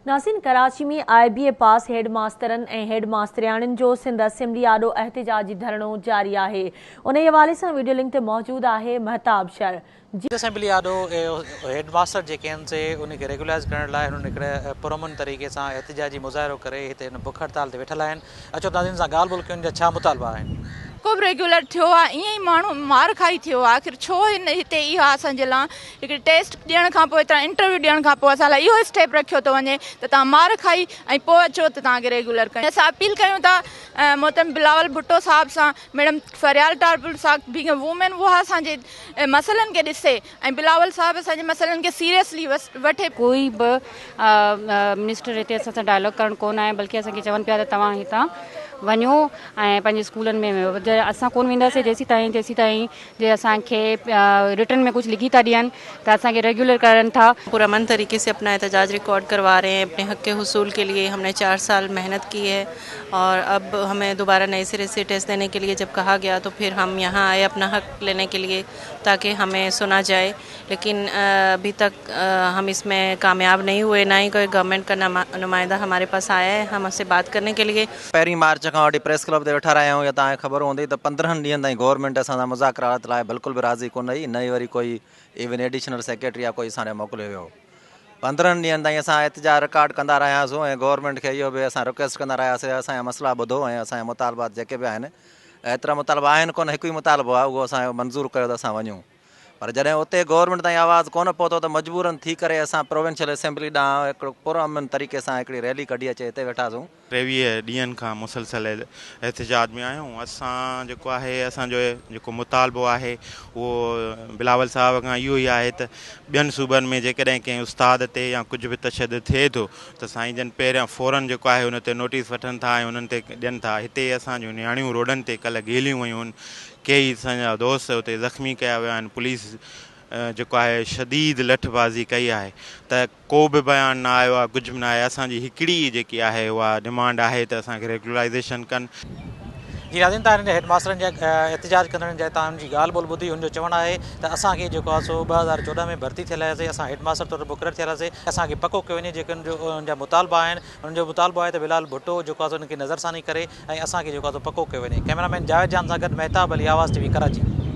नासिन कराची में IBA पास हेड मास्तरन ऐं हेड मास्तरियाणियुनि जो सिंध असेंबली आॾो एहतिजाजी धरणो जारी आहे। उन हवाले सां वीडियो लिंक ते मौजूद आहे महताब शर। असेंबली आॾो हेड मास्टर जेके आहिनि से उनखे रेगुलाइज़ करण लाइ हुननि हिकिड़े पुरअमन तरीक़े सां एहतिजाजी मुज़ाहिरो करे हिते बुख हड़ताल ते वेठल आहिनि। अचो नाज़रीन सां ॻाल्हि ॿोल कयूं जा छा मुतालबा आहिनि। को बि रेगुलर थियो आहे ईअं ई माण्हू मार खाई थियो आहे। आख़िर छो हिते इहो असांजे लाइ हिकिड़ी टेस्ट ॾियण खां पोइ तव्हां इंटरव्यू ॾियण खां पोइ असां लाइ इहो स्टेप रखियो थो वञे त तव्हां मार खाई ऐं पोइ अचो त तव्हांखे रेगुलर कयूं। असां अपील कयूं था मोहतरम बिलावल भुट्टो साहिब सां, madam Faryal Talpur sahib being a woman उहा असांजे मसइलनि खे ॾिसे ऐं बिलावल साहिब असांजे मसइलनि खे सीरियसली वठे। कोई बि मिनिस्टर हिते असां सां डायलॉग करणु कोन आहे, बल्कि असांखे चवनि पिया त तव्हां हितां वञो ऐं पंहिंजे स्कूलनि में वियो। असां कोन वेंदासीं जेसीं ताईं जे असांखे रिटर्न में कुछ लिखी था ॾियनि त असांखे रेगुलर करनि था। पुरअमन तरीके से अपना एहतजाज रिकॉर्ड करवा रहे हैं। अपने हक़ के हुसूल के लिए हमने 4 साल मेहनत की है और अब हमें दोबारा नए सिरे से टेस्ट देने के लिए जब कहा गया तो फिर हम यहाँ आए अपना हक़ लेने के लिए ताकि हमें सुना जाए। लेकिन अभी तक हम इसमें कामयाब नहीं हुए, ना ही कोई गवर्नमेंट का नुमाइंदा हमारे पास आया है हमसे बात करने के लिए। पहिरीं मार्च खां वठी प्रेस क्लब ते वेठा रहिया आहियूं। या तव्हांखे ख़बर हूंदी त 15 ॾींहंनि ताईं गवर्नमेंट असां मुज़ाकरात लाइ बिल्कुलु बि राज़ी कोन रही। न ई वरी कोई इवन एडिशनल सेक्रेटरी या कोई असां मोकिलियो वियो। 15 ॾींहंनि ताईं असां एहतिजाज रिकॉर्ड कंदा रहियासीं ऐं गवर्नमेंट खे इहो बि असां रिक्वेस्ट कंदा रहियासीं असांजा मसइला ॿुधो ऐं असांजा मुतालबात जेके बि आहिनि, एतिरा मुतालबा आहिनि कोन, हिकु ई मुतालबो आहे उहो असांजो मंज़ूरु कयो त असां वञूं। पर जॾहिं उते गवर्नमेंट ताईं आवाज़ु कोन पहुतो त मजबूरन थी करे असां प्रोविंशियल असेंबली ॾांहुं हिकिड़ो पुरअमन तरीक़े सां हिकिड़ी रैली कढी अचे हिते वेठासीं। 23 ॾींहंनि खां मुसलसल एहतिजाज में आहियूं। असां जेको आहे असांजो जेको मुतालबो आहे उहो बिलावल साहिब खां इहो ई आहे त ॿियनि सूबनि में जेकॾहिं कंहिं उस्ताद ते या कुझु बि तशदुद थिए थो त साईं जन पहिरियां फ़ौरन जेको आहे हुन ते नोटिस वठनि था ऐं उन्हनि ते ॾियनि था। हिते असांजूं नियाणियूं रोडनि ते कल्ह गेलियूं वयूं आहिनि, कई असांजा दोस्त हुते ज़ख़्मी कया विया आहिनि। पुलिस जेको आहे शदीद लठबाज़ी कई आहे त को बि बयानु न आयो आहे, कुझु बि न आहे। असांजी हिकिड़ी जेकी आहे उहा डिमांड आहे त असांखे रेगुलराइज़ेशन कनि। जी नाज़रीन, तव्हां हेड मास्टरनि जा एहतिजाज कंदड़नि जा तव्हांजी ॻाल्हि ॿोल ॿुधी। हुनजो चवणु आहे त असांखे जेको आहे सो 2014 में भर्ती थियल हुआसीं, असां हेड मास्टर तौरु मुक़ररु थियल हुआसीं। असांखे पको कयो वञे जेके उनजा मुतालबा आहिनि, उनजो मुतालबो आहे त बिलावल भुट्टो जेको आहे उनखे नज़रसानी करे ऐं असांखे जेको आहे पको कयो वञे। कैमरामैन जावेद जान सां गॾु महताब अली, आवाज़ TV कराची।